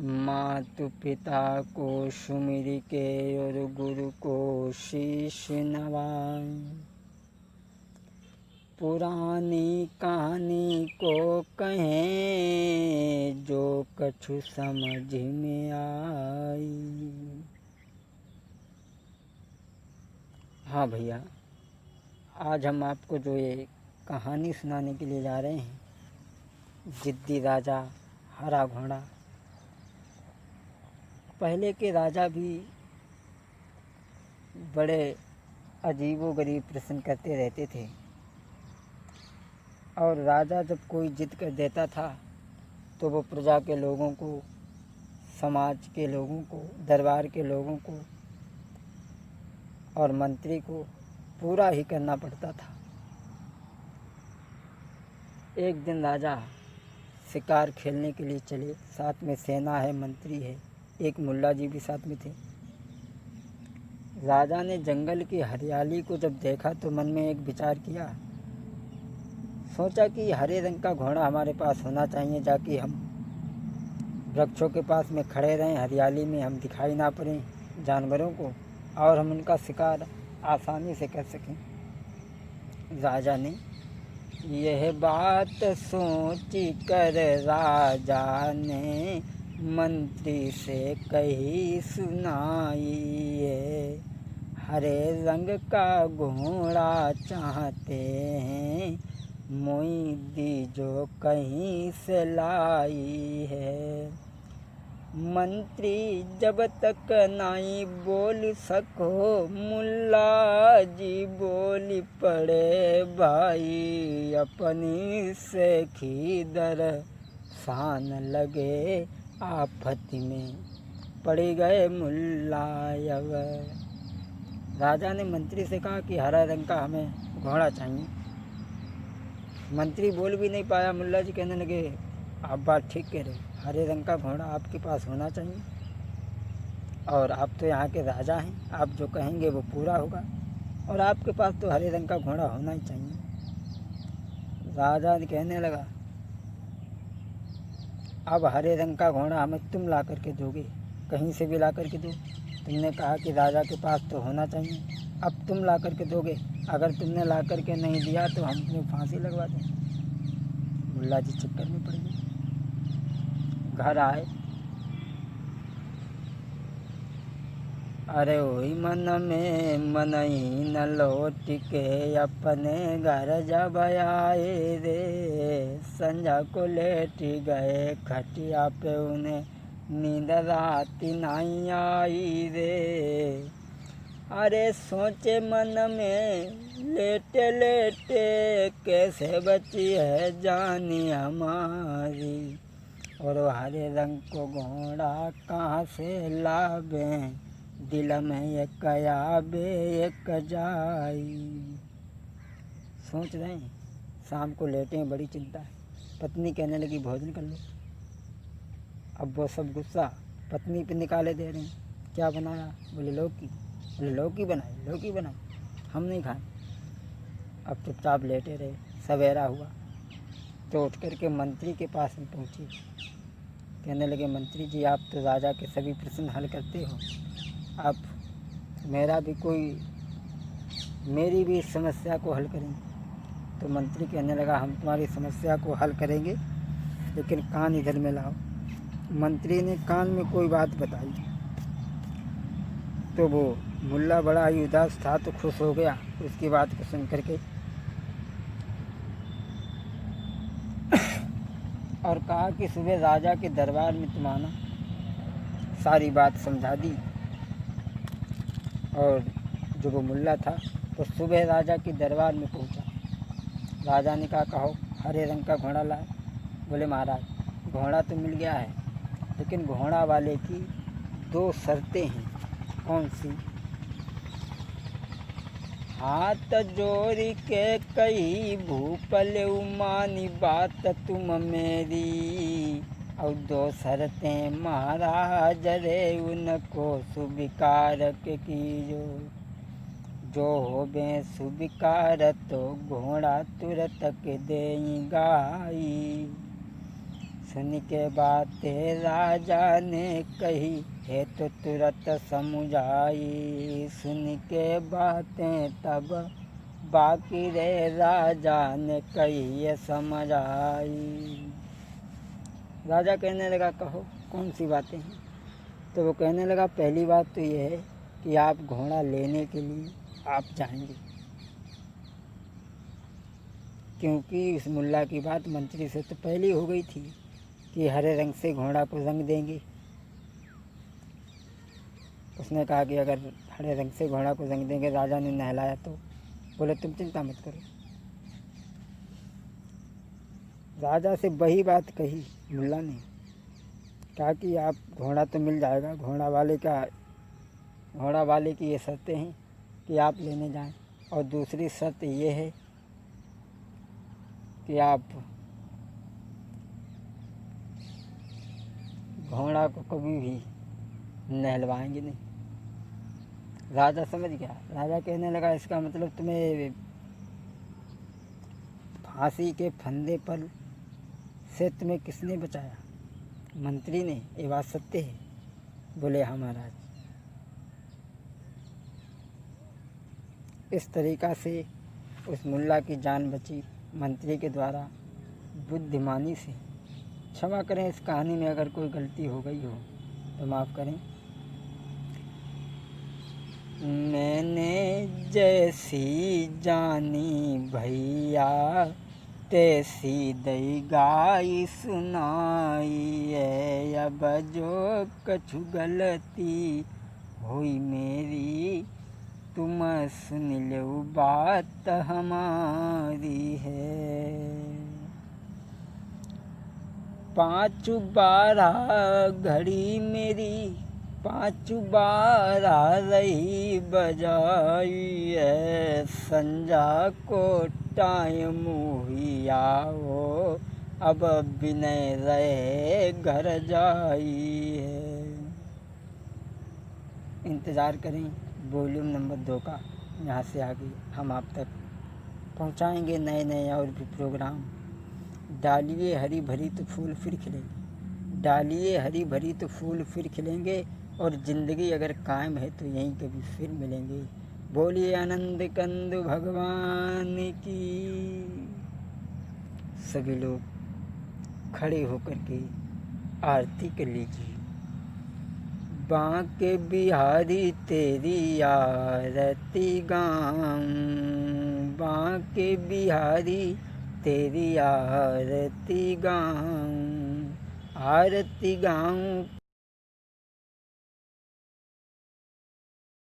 मातु पिता को सुमिर के और गुरु को शीश नवाए। पुरानी कहानी को कहें जो कछु समझ में आई। हाँ भैया, आज हम आपको जो ये कहानी सुनाने के लिए जा रहे हैं, जिद्दी राजा हरा घोड़ा। पहले के राजा भी बड़े अजीबोगरीब प्रश्न करते रहते थे, और राजा जब कोई जिद कर देता था तो वो प्रजा के लोगों को, समाज के लोगों को, दरबार के लोगों को और मंत्री को पूरा ही करना पड़ता था। एक दिन राजा शिकार खेलने के लिए चले, साथ में सेना है, मंत्री है, एक मुल्ला जी भी साथ में थे। राजा ने जंगल की हरियाली को जब देखा तो मन में एक विचार किया। सोचा कि हरे रंग का घोड़ा हमारे पास होना चाहिए, जाकि हम वृक्षों के पास में खड़े रहें, हरियाली में हम दिखाई ना पड़ें जानवरों को, और हम उनका शिकार आसानी से कर सकें। राजा ने यह बात सोची कर राजा ने मंत्री से कही सुनाई। हरे रंग का घोड़ा चाहते हैं, मोई दी जो कहीं से लाई है। मंत्री जब तक नहीं बोल सको, मुल्ला जी बोली पड़े भाई। अपनी से खीदर सान लगे, आफत में पड़ गए मुल्ला। राजा ने मंत्री से कहा कि हरा रंग का हमें घोड़ा चाहिए। मंत्री बोल भी नहीं पाया। मुल्ला जी कहने लगे, आप बात ठीक कह रहे, हरे रंग का घोड़ा आपके पास होना चाहिए, और आप तो यहाँ के राजा हैं, आप जो कहेंगे वो पूरा होगा, और आपके पास तो हरे रंग का घोड़ा होना ही चाहिए। राजा कहने लगा, अब हरे रंग का घोड़ा हमें तुम ला करके दोगे, कहीं से भी ला करके दो। तुमने कहा कि राजा के पास तो होना चाहिए, अब तुम ला करके दोगे। अगर तुमने ला करके नहीं दिया तो हम तुम्हें फांसी लगवा दें। मुल्ला जी चक्कर में पड़ गए। घर आए, अरे वही मन में मनई न लौट के अपने घर जब आए रे। संझा को लेट गए खटिया पे, उन्हें नींद रात नहीं आई रे। अरे सोचे मन में लेटे लेटे, कैसे बची है जानी हमारी, और हरे रंग को घोड़ा कहाँ से लावें, दिल में एक आवे एक जाई। सोच रहे हैं, शाम को लेटे हैं, बड़ी चिंता है। पत्नी कहने लगी, भोजन कर लो। अब वो सब गुस्सा पत्नी पे निकाले दे रहे हैं। क्या बनाया? बोले लौकी। बोले लौकी बनाई, लौकी बनाई, हम नहीं खाए। अब चुपचाप लेटे रहे। सवेरा हुआ तो उठ करके मंत्री के पास में पहुँचे। कहने लगे, मंत्री जी आप तो राजा के सभी प्रश्न हल करते हो, आप मेरी भी इस समस्या को हल करेंगे। तो मंत्री कहने लगा, हम तुम्हारी समस्या को हल करेंगे, लेकिन कान इधर में लाओ। मंत्री ने कान में कोई बात बताई तो वो मुल्ला बड़ा ही उदास था, तो खुश हो गया उसकी बात को सुन करके, और कहा कि सुबह राजा के दरबार में तुम आना। सारी बात समझा दी। और जो वो मुल्ला था तो सुबह राजा के दरबार में पहुंचा। राजा ने कहा, कहो हरे रंग का घोड़ा लाए। बोले महाराज घोड़ा तो मिल गया है, लेकिन घोड़ा वाले की 2 शर्तें हैं। कौन सी? हाथ जोड़ के कही भूपल उमानी बात तुम मेरी, और 2 शर्तें महाराज रे उनको स्वीकार कीजो। जो होबे स्वीकार तो घोड़ा तुरंत के देई गाई। सुन के बातें राजा ने कही है तो तुरंत समुझाई। सुन के बातें तब बाकी रे राजा ने कही ये समझ आई। राजा कहने लगा कहो कौन सी बातें हैं। तो वो कहने लगा पहली बात तो ये है कि आप घोड़ा लेने के लिए आप जाएंगे, क्योंकि उस मुल्ला की बात मंत्री से तो पहले हो गई थी कि हरे रंग से घोड़ा को रंग देंगे। उसने कहा कि अगर हरे रंग से घोड़ा को रंग देंगे, राजा ने नहलाया तो बोले तुम चिंता मत करो। राजा से वही बात कही मुल्ला ने, कहा कि आप घोड़ा तो मिल जाएगा, घोड़ा वाले की ये शर्तें हैं कि आप लेने जाएं, और दूसरी शर्त ये है कि आप घोड़ा को कभी भी नहलवाएंगे नहीं। राजा समझ गया। राजा कहने लगा इसका मतलब तुम्हें फांसी के फंदे पर से तुम्हें किसने बचाया? मंत्री ने। ये बात सत्य है? बोले हाँ महाराज। इस तरीक़ा से उस मुल्ला की जान बची मंत्री के द्वारा बुद्धिमानी से। क्षमा करें, इस कहानी में अगर कोई गलती हो गई हो तो माफ़ करें। मैंने जैसी जानी भैया तैसी दई गाई सुनाई है। अब जो कछु गलती हुई मेरी तुम सुन लो बात हमारी है। 5-12 घड़ी मेरी 5-12 रही बजाई है। संजा को टाइम हुआ हो अब विनय रहे घर जाई है। इंतज़ार करें वॉल्यूम नंबर 2 का। यहाँ से आगे हम आप तक पहुँचाएंगे नए नए और भी प्रोग्राम। डालिए हरी भरी तो फूल फिर खिलेंगे, डालिए हरी भरी तो फूल फिर खिलेंगे, और ज़िंदगी अगर कायम है तो यहीं कभी फिर मिलेंगे। बोलिए आनंद कंद भगवान की। सभी लोग खड़े होकर के आरती कर लीजिए। बांके बिहारी तेरी आरती गाऊं, बांके बिहारी तेरी आरती गाऊं, आरती गाऊं